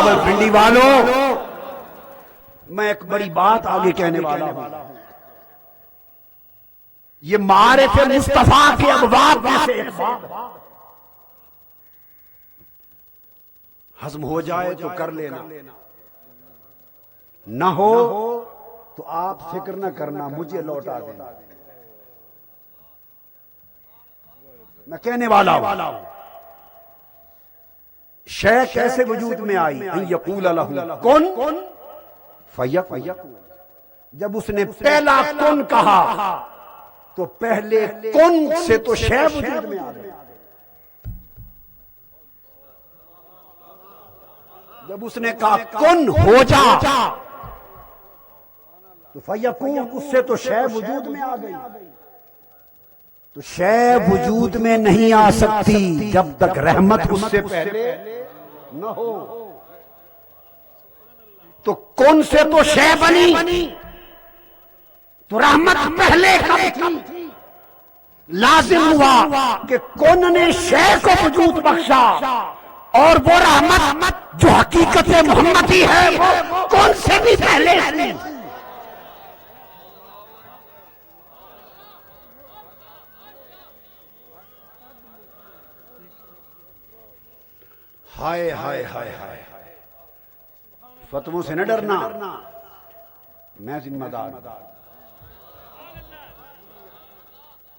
راولپنڈی والوں، میں ایک بڑی بات آگے کہنے والا ہوں. یہ معارف مصطفیٰ کے ابواب میں سے ایک بات ہضم ہو جائے تو کر لینا، نہ ہو تو آپ فکر نہ کرنا، مجھے لوٹا دینا. میں کہنے والا ہوں شے کیسے وجود میں آئی؟ ان یقول لہ کن فیکون. جب اس نے پہلا کن کہا تو پہلے کن سے تو شے وجود میں آ گئی. جب اس نے کہا کن ہو جا تو فیکون، اس سے تو شے وجود میں آ گئی. تو شے وجود میں نہیں آ سکتی جب تک رحمت اس سے پہلے نہ ہو. تو کن سے تو شے بنی تو رحمت پہلے کب تھی؟ لازم ہوا کہ کن نے شے کو وجود بخشا، اور وہ رحمت جو حقیقت محمدی ہے وہ کن سے بھی پہلے تھی. ہائے ہائے ہائے ہائے، فتووں سے نہ ڈرنا، میں ذمہ دار.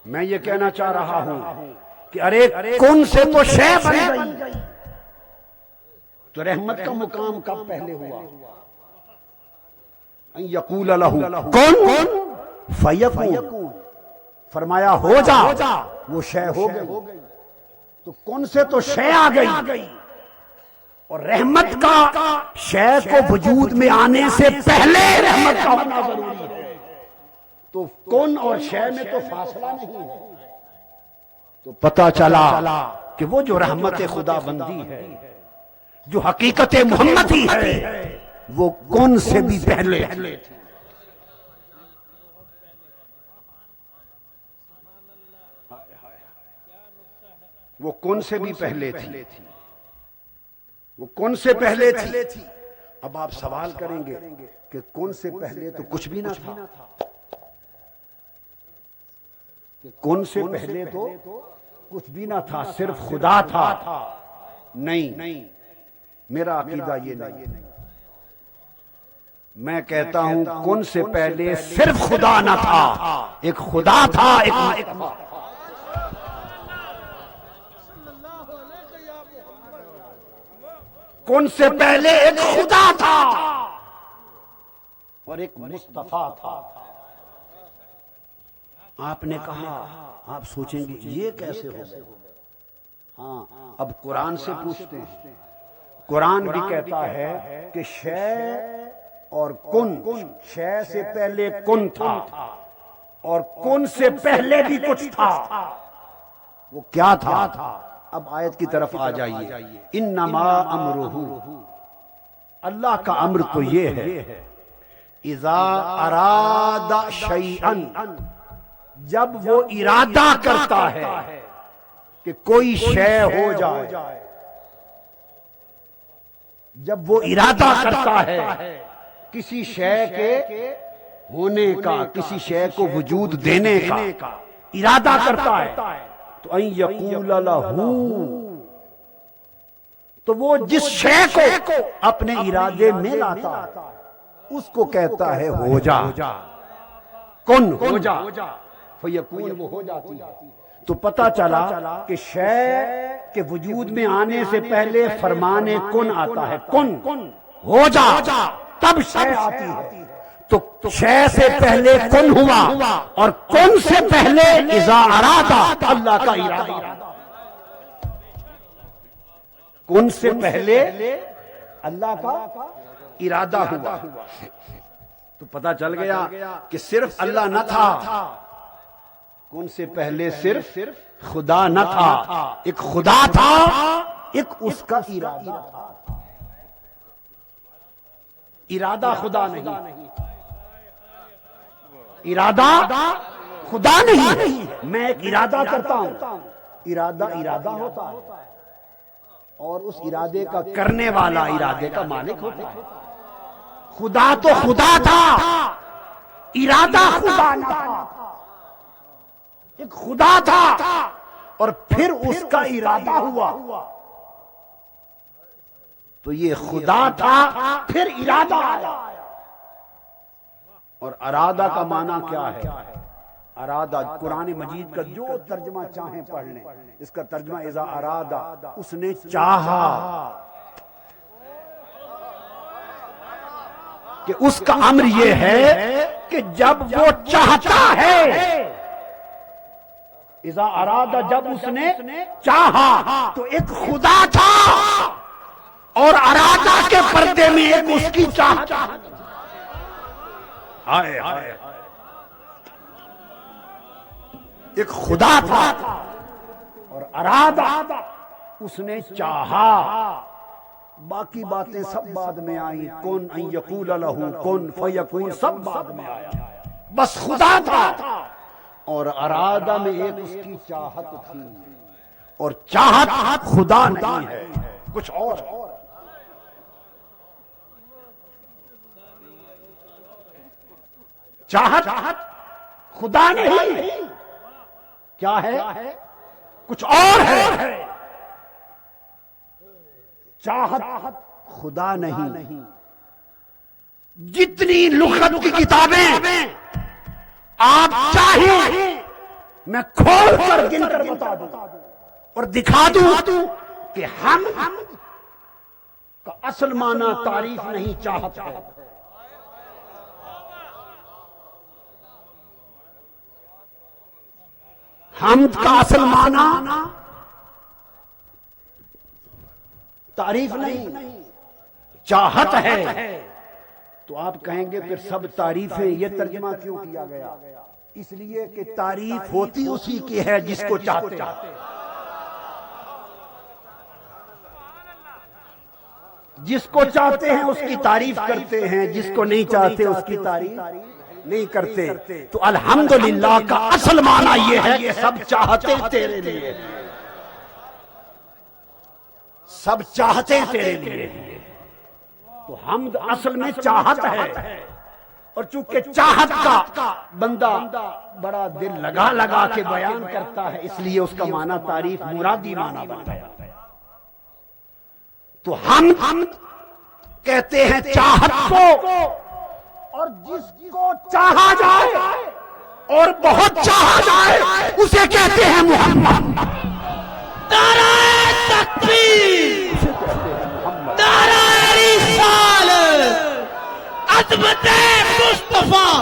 میں یہ کہنا چاہ رہا ہوں کہ ارے کن سے تو شے بن گئی، تو رحمت کا مقام کب پہلے ہوا؟ ان یقول لہ کن فیکون، فرمایا ہو جا، وہ شے ہو گئی. تو کن سے تو شے آ گئی، اور رحمت کا شے کو وجود میں آنے سے پہلے رحمت کا ہونا ضروری ہے. تو کن اور شے میں تو فاصلہ نہیں ہے. تو پتہ چلا کہ وہ جو رحمت خدا بندی ہے، جو حقیقت محمدی ہے، وہ کن سے بھی پہلے تھی. وہ کن سے بھی پہلے تھی، وہ کن سے پہلے تھی. اب آپ سوال کریں گے کہ کن سے پہلے تو کچھ بھی نہ تھا. کہ کن سے پہلے تو کچھ بھی نہ تھا، صرف خدا تھا. نہیں، میرا عقیدہ یہ نہیں. میں کہتا ہوں کن سے پہلے صرف خدا نہ تھا، ایک خدا تھا، ایک کن سے پہلے ایک خدا تھا اور ایک مصطفیٰ تھا. آپ نے کہا، آپ سوچیں گے یہ کیسے ہو گیا؟ ہاں، اب قرآن سے پوچھتے ہیں. قرآن بھی کہتا ہے کہ شے اور کن، شے سے پہلے کن تھا، اور کن سے پہلے بھی کچھ تھا. وہ کیا تھا؟ اب آیت کی طرف آ جائیے. انما امرہ، اللہ کا امر تو یہ ہے، اذا اراد شیئا، جب وہ ارادہ کرتا ہے کہ کوئی شے ہو جائے. جب وہ ارادہ کرتا ہے کسی شے کے ہونے کا، کسی شے کو وجود دینے کا ارادہ کرتا ہے، تو ان یقول لہ، تو وہ جس شے کو اپنے ارادے میں لاتا اس کو کہتا ہے ہو جا، کن ہو جا، فیکون، وہ ہو جاتی ہے. تو پتہ چلا کہ شے کے وجود میں آنے سے پہلے فرمان کن آتا ہے. کن ہو جا، تب شے آتی ہے. تو شے سے پہلے کن ہوا، اور کن سے پہلے اذا ارادہ، اللہ کا ارادہ. کن سے پہلے اللہ کا ارادہ ہوا. تو پتہ چل گیا کہ صرف اللہ نہ تھا، کن سے پہلے صرف خدا نہ تھا، ایک خدا تھا، ایک اس کا ارادہ تھا. ارادہ خدا نہیں، ارادہ خدا نہیں. میں ایک ارادہ کرتا ہوں، ارادہ ہوتا ہے. اور اس ارادے کا کرنے والا ارادے کا مالک ہوتا ہے. خدا تو خدا تھا، ارادہ خدا نہ تھا. ایک خدا تھا اور پھر اس کا ارادہ ہوا. تو یہ خدا تھا پھر ارادہ آیا. اور ارادہ کا معنی کیا ہے؟ ارادہ قرآن مجید کا جو ترجمہ چاہیں پڑھ لیں، اس کا ترجمہ اذا ارادہ، اس نے چاہا. کہ اس کا امر یہ ہے کہ جب وہ چاہتا ہے، اذا ارادہ جب اس نے چاہا، تو ایک خدا تھا اور ارادہ کے پردے میں ایک اس کی چاہت. ہائے ہائے، ایک خدا تھا اور ارادہ اس نے چاہا. باقی باتیں سب بعد میں آئیں، کن ان یقول لہ کن فیکون سب بعد میں آیا. بس خدا تھا اور ارادہ میں ایک اس کی چاہت تھی، اور چاہت خدا نہیں ہے، کچھ اور. چاہت خدا نہیں، کیا ہے؟ کچھ اور ہے. چاہت خدا نہیں. جتنی لغت کی کتابیں آپ چاہیں میں کھول کر گن کر بتا دوں اور دکھا دوں کہ ہم کا اصل معنی تعریف نہیں چاہت ہے. حمد کا اصل معنی تعریف نہیں چاہت ہے. تو آپ کہیں گے پھر سب تعریفیں یہ ترجمہ کیوں کیا گیا؟ اس لیے کہ تعریف ہوتی اسی کی ہے جس کو چاہتے. جس کو چاہتے ہیں اس کی تعریف کرتے ہیں، جس کو نہیں چاہتے اس کی تعریف نہیں کرتے. تو الحمدللہ کا اصل معنی یہ ہے کہ سب چاہتے تیرے لیے، سب چاہتے تیرے لیے. تو حمد اصل میں چاہت ہے، اور چونکہ چاہت کا بندہ بڑا دل لگا لگا کے بیان کرتا ہے، اس لیے اس کا معنی تعریف مرادی معنی بن گیا. تو حمد کہتے ہیں چاہت کو، اور جس کو چاہا جائے اور بہت چاہا جائے اسے کہتے ہیں محمد. نعرہ تکبیر، نعرہ رسالت، عظمت مصطفیٰ،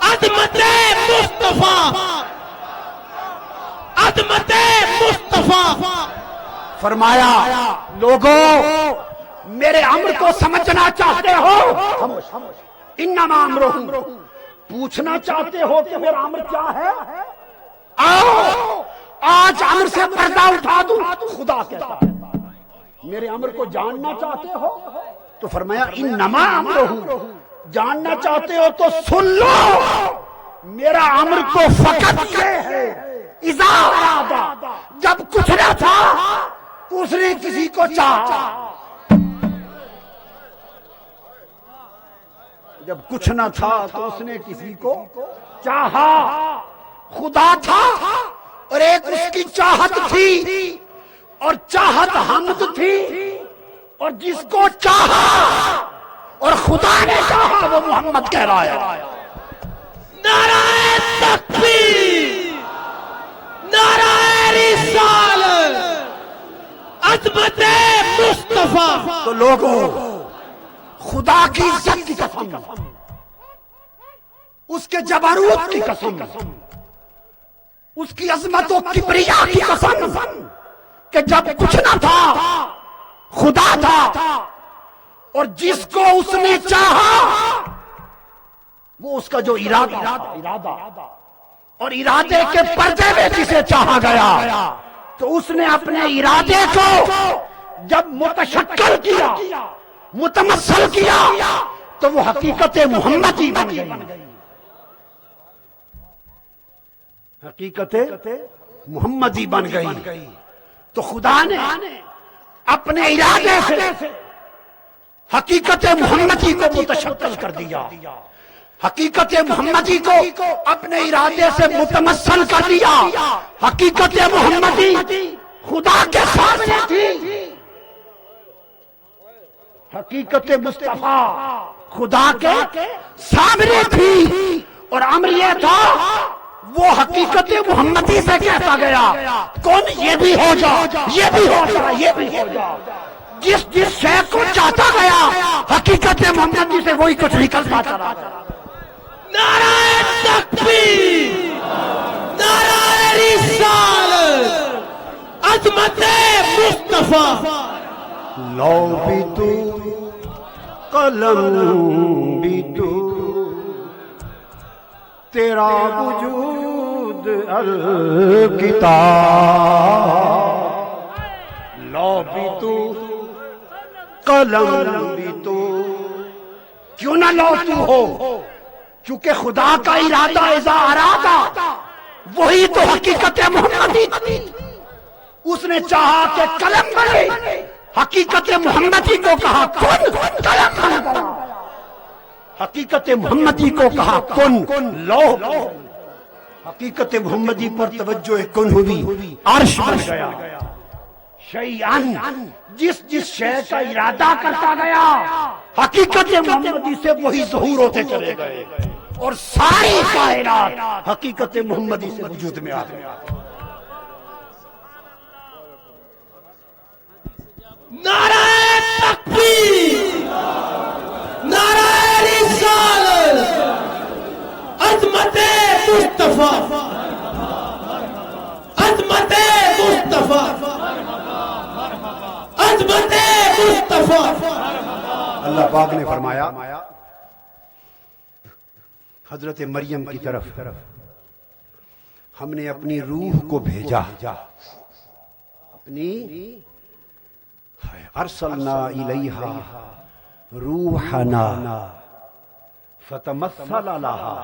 عظمت مصطفیٰ، عظمت مصطفیٰ. فرمایا لوگوں میرے امر کو سمجھنا چاہتے ہو؟ انما امرہ، پوچھنا چاہتے ہو کہ میرا امر کیا ہے؟ آؤ آج امر سے پردہ اٹھا دوں. خدا کہتا ہے میرے امر کو جاننا چاہتے ہو؟ تو فرمایا انما امرہ، جاننا چاہتے ہو تو سن لو، میرا امر تو فقط یہ ہے اذا ارادہ، جب کچھ نہ تھا اس نے کسی کو چاہا. جب کچھ نہ تھا تو اس نے کسی کو چاہا. خدا تھا اور ایک اس کی چاہت تھی، اور چاہت حمد تھی، اور جس کو چاہا اور خدا نے چاہا وہ محمد کہلایا. نعرہ تکبیر، نعرہ رسالت، عظمت مصطفیٰ. تو لوگوں خدا کی عزت کی قسم، اس کے جبروت کی قسم، اس کی عظمت و کبریا کی قسم کہ جب کچھ نہ تھا خدا تھا، اور جس کو اس نے چاہا وہ اس کا جو ارادہ، اور ارادے کے پردے میں جسے چاہا گیا تو اس نے اپنے ارادے کو جب متشکل کیا، متمثل کیا، تو وہ حقیقت محمدی بن گئی. حقیقت محمدی بن گئی. تو خدا نے اپنے ارادے سے حقیقت محمدی کو متشکل کر دیا، حقیقت محمدی کو اپنے ارادے سے متمثل کر دیا۔ حقیقت محمدی خدا کے سامنے تھی، حقیقت مصطفیٰ خدا کے سامنے تھی، اور امر یہ تھا وہ حقیقت محمدی سے کہتا گیا کون یہ بھی ہو جا، یہ بھی ہو جا، یہ بھی ہو جا۔ جس جس شے کو چاہتا گیا حقیقت محمدی سے وہی کچھ نکلتا چلا گیا۔ نعرہ تکبیر، نعرہ رسالت، عظمت مصطفیٰ۔ لو بھی تو قلم بھی تو تیرا وجود الکتاب، لو بھی تو قلم بھی تو، کیوں نہ لو تو ہو، چونکہ خدا کا ارادہ اذا ارادہ وہی تو حقیقت محمدی تھی۔ اس نے چاہا کہ قلم بنے، حقیقت محمدی کو کہا کن، قلم بن گیا۔ حقیقت محمدی کو کہا کن، لو، حقیقت محمدی پر توجہ کن ہوئی، عرش بن گیا۔ شیئن، جس جس شے کا ارادہ کرتا گیا حقیقت محمدی سے وہی ظہور ہوتے چلے گئے، اور ساری کائنات حقیقت محمدی سے وجود میں آ گئی۔ نعرہ تکبیر، نعرہ رسالت، عظمت مصطفیٰ، عظمت مصطفیٰ، عظمت مصطفیٰ۔ اللہ پاک نے فرمایا حضرت مریم کی طرف ہم نے اپنی روح کو بھیجا، اپنی ارسلنا الیہا روحنا فتمثل لہا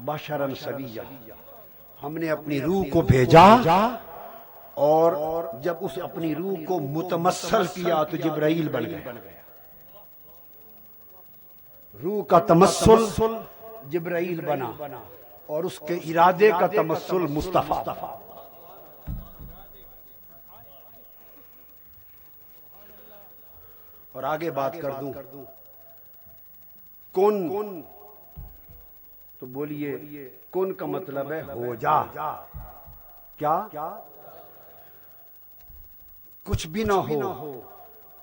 بشرا سویا، ہم نے اپنی روح کو بھیجا، اور جب اس اپنی روح کو متمثل کیا تو جبرائیل بن گیا۔ روح کا تمثل جبرائیل بنا، اور اس کے ارادے کا تمثل مصطفیٰ۔ اور آگے بات کر دوں، کن تو بولیے کن کا مطلب ہے ہو جا، کیا کچھ بھی نہ ہو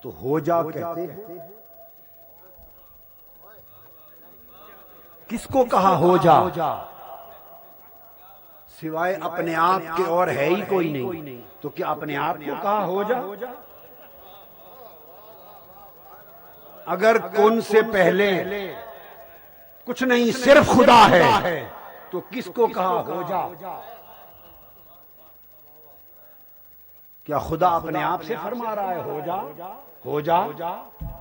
تو ہو جا کہتے ہیں۔ کس کو کہا ہو جا؟ سوائے اپنے آپ کے اور ہے ہی کوئی نہیں، تو کیا اپنے آپ کو کہا ہو جا؟ اگر کن سے پہلے کچھ نہیں صرف خدا ہے تو کس کو کہا ہو جا؟ کیا خدا اپنے آپ سے فرما رہا ہے ہو جا، ہو جا؟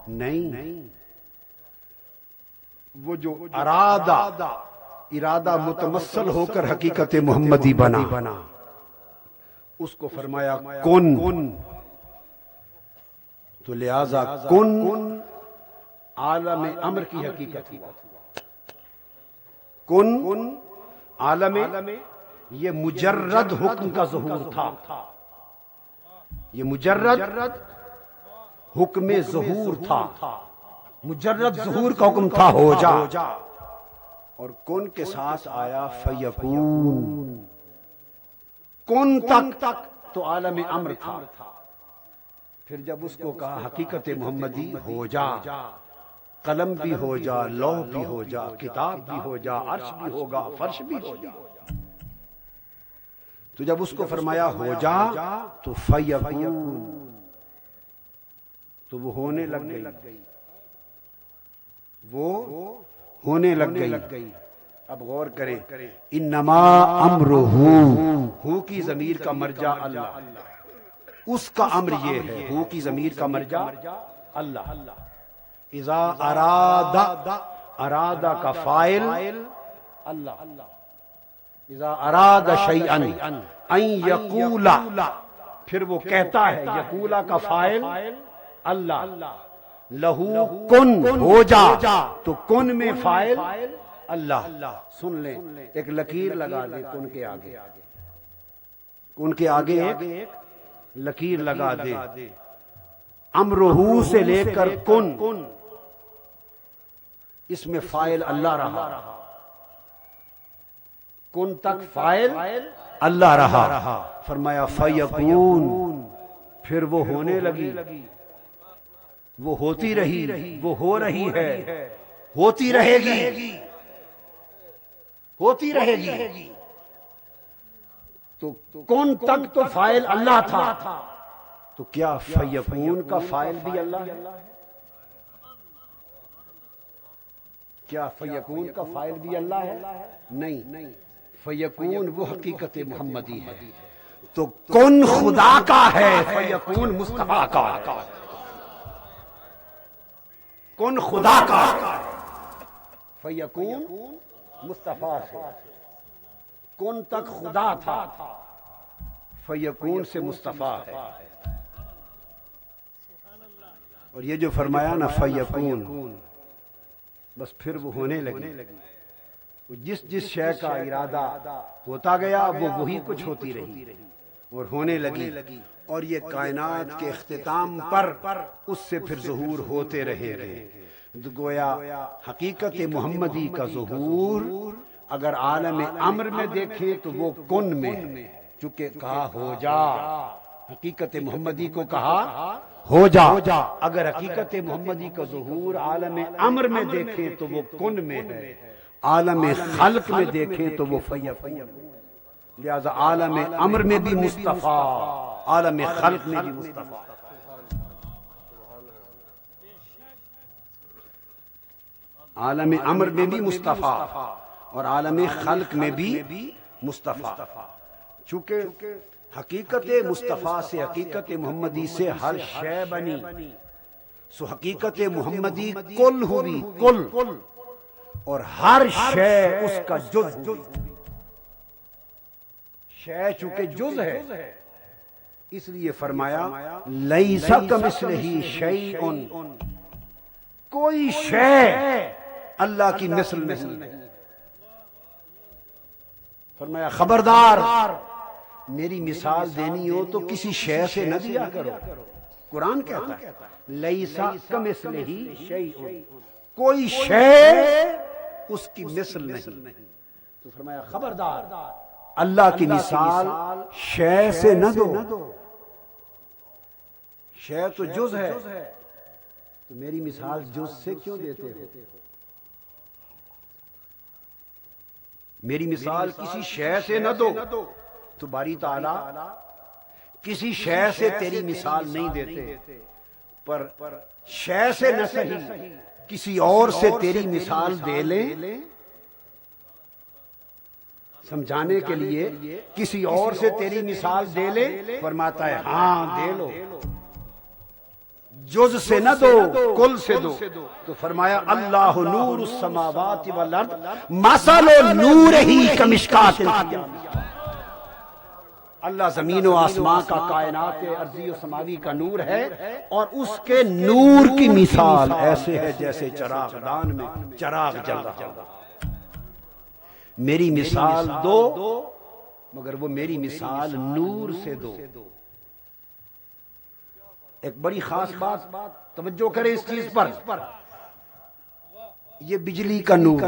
نہیں، وہ جو ارادہ متمثل ہو کر حقیقت محمدی بنا، اس کو فرمایا کن، تو لہذا کن عالم امر کی حقیقت ہوا۔ کن عالم، یہ مجرد حکم کا ظہور تھا، یہ مجرد حکم ظہور تھا، مجرد ظہور کا حکم تھا ہو جا، اور کن کے ساتھ آیا فیکون۔ کن تک تو عالم امر تھا، پھر جب اس کو کہا حقیقت محمدی ہو جا، قلم بھی ہو جا، لوح بھی ہو جا، کتاب بھی ہو جا، عرش بھی ہوگا، فرش بھی ہو جا، تو جب اس کو فرمایا ہو جا تو فیکون، تو وہ ہونے لگ گئی، وہ ہونے لگ گئی۔ اب غور کریں، انما امرہ، ہو کی ضمیر کا مرجع اللہ، اس کا امر یہ ہے، ہو کی ضمیر کا مرجع اللہ۔ اذا اراد کا فاعل اللہ، اذا اراد شیئا ان یقول، پھر وہ کہتا ہے، یقولا کا فاعل اللہ، لہو کن ہو جا، تو کن میں فاعل اللہ. سن لیں، ایک لکیر لگا دیں کن کے آگے، کن کے آگے ایک لکیر لگا دیں. امرہو سے لے کر کن، اس میں فاعل اللہ رہا، کن تک فاعل اللہ رہا. فرمایا فیکون، پھر وہ ہونے لگی، وہ ہوتی رہی، وہ ہو رہی ہے، ہوتی رہے گی، ہوتی رہے گی. تو کن تک تو فاعل اللہ تھا، تو کیا فیکون کا فاعل بھی اللہ ہے؟ کیا فیکون کا فاعل بھی اللہ ہے؟ نہیں، فیکون وہ حقیقت محمدی ہے. تو کن خدا کا ہے، فیکون مصطفیٰ کا. کن خدا کا، فیکون مصطفیٰ سے. کن تک خدا تھا، فیکون سے مصطفیٰ ہے. اور یہ جو فرمایا نا فیکون، بس پھر وہ ہونے لگی. جس شے کا ارادہ ہوتا گیا وہ وہی کچھ ہوتی رہی اور ہونے لگی. اور یہ کائنات کے اختتام پر اس سے پھر ظہور ہوتے رہے گئے. گویا حقیقت محمدی کا ظہور اگر عالم امر میں دیکھیں تو وہ کن میں، چونکہ کہا ہو جا، حقیقت محمدی کو کہا ہو جا. اگر حقیقت محمدی کا ظہور عالم امر میں دیکھیں تو وہ کن میں ہے، عالم خلق میں دیکھیں تو وہ فیکون. لہذا عالم امر میں بھی مصطفیٰ، عالم خلق میں بھی مصطفیٰ. عالم امر میں بھی مصطفیٰ اور عالم خلق میں بھی مصطفیٰ. چونکہ حقیقت مصطفیٰ سے، حقیقت محمدی سے ہر شے بنی، سو حقیقت محمدی کل ہوئی، کل، اور ہر شے اس کا جز ہوئی. شے چونکہ جز ہے اس لیے فرمایا لیس کمثلہ شیء، کوئی شے اللہ کی مثل نہیں. فرمایا خبردار، میری مثال دینی ہو تو کسی شے سے نہ دیا کرو. قرآن کہتا ہے لیس کمثلہ شیء، کوئی شے اس کی مثل نہیں. تو فرمایا خبردار، اللہ کی مثال شے سے نہ دو. شے تو جز ہے، تو میری مثال جز سے کیوں دیتے ہو؟ میری مثال کسی شے سے نہ دو. تو باری تعالی کسی شے سے تیری مثال نہیں دیتے، پر شے سے نہ صحیح کسی اور سے تیری مثال دے لیں، سمجھانے کے لیے کسی اور سے تیری مثال دے لے. فرماتا ہے ہاں دے لو، جز سے نہ دو، کل سے دو. تو فرمایا اللہ نور السماوات والارض مثل نورہ کمشکات. اللہ زمین و آسمان کا، کائنات ارضی و سماوی کا نور ہے، اور اس کے نور کی مثال ایسے ہے جیسے چراغ دان میں چراغ جل رہا ہو. میری مثال دو، مگر وہ میری مثال نور سے دو. ایک بڑی خاص بات توجہ کریں اس چیز پر، یہ بجلی کا نور،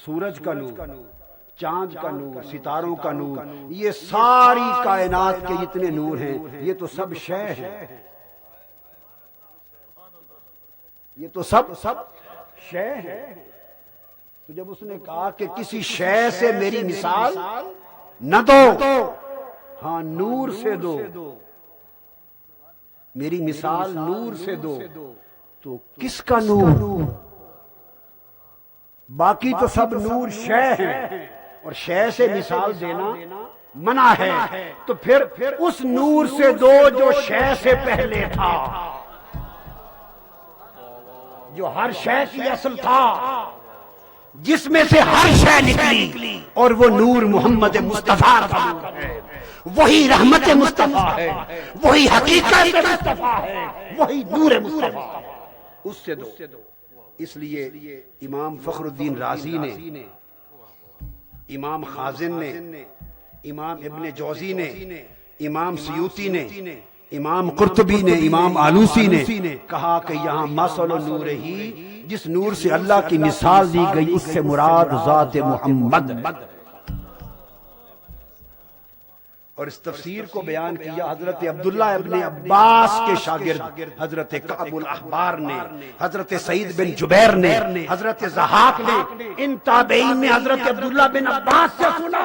سورج کا نور، چاند کا نور، ستاروں کا نور، یہ ساری کائنات کے جتنے نور ہیں یہ تو سب شے ہیں، یہ تو سب شے ہے. تو جب اس نے کہا کہ کسی شے سے میری مثال نہ دو، ہاں نور سے دو، میری مثال نور سے دو. تو کس کا نور؟ باقی تو سب نور شے ہیں، اور شے سے مثال دینا منع ہے. تو پھر اس نور سے دو جو شے سے پہلے تھا، جو ہر شے کی اصل تھا، جس میں سے ہر شے نکلی، اور وہ نور محمد مصطفیٰ کا نور ہے. وہی رحمت مصطفیٰ ہے، وہی حقیقت مصطفیٰ ہے، وہی نور مصطفیٰ ہے، اس سے دو۔ اس لیے امام فخر الدین رازی نے، امام خازن نے، امام ابن جوزی نے، امام سیوطی نے، امام قرطبی نے، امام آلوسی نے کہا کہ یہاں مثل نور ہی، جس نور سے اللہ کی مثال دی گئی اس سے مراد ذات محمد۔ اور اس تفسیر کو بیان کیا حضرت عبداللہ ابن عباس کے شاگرد حضرت کعب الاحبار نے، حضرت سعید بن جبیر نے، حضرت ضحاک نے۔ ان تابعین نے حضرت عبداللہ بن عباس سے سنا،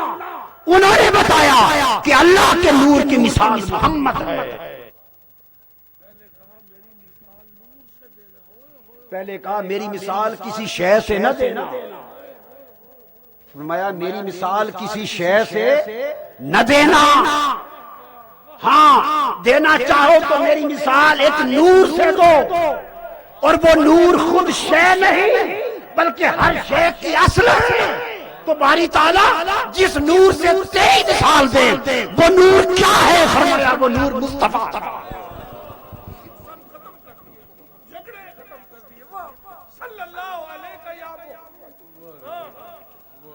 انہوں نے بتایا کہ اللہ کے نور کی مثال محمد ہے۔ پہلے کہا میری مثال کسی شے سے نہ دینا، فرمایا میری مثال کسی شے سے نہ دینا، ہاں دینا چاہو تو میری مثال ایک نور سے دو، اور وہ نور خود شے نہیں بلکہ ہر شے کی اصل ہے۔ تو باری تعالیٰ جس نور سے تیری مثال دے وہ نور کیا ہے؟ فرمایا وہ نور مصطفیٰ۔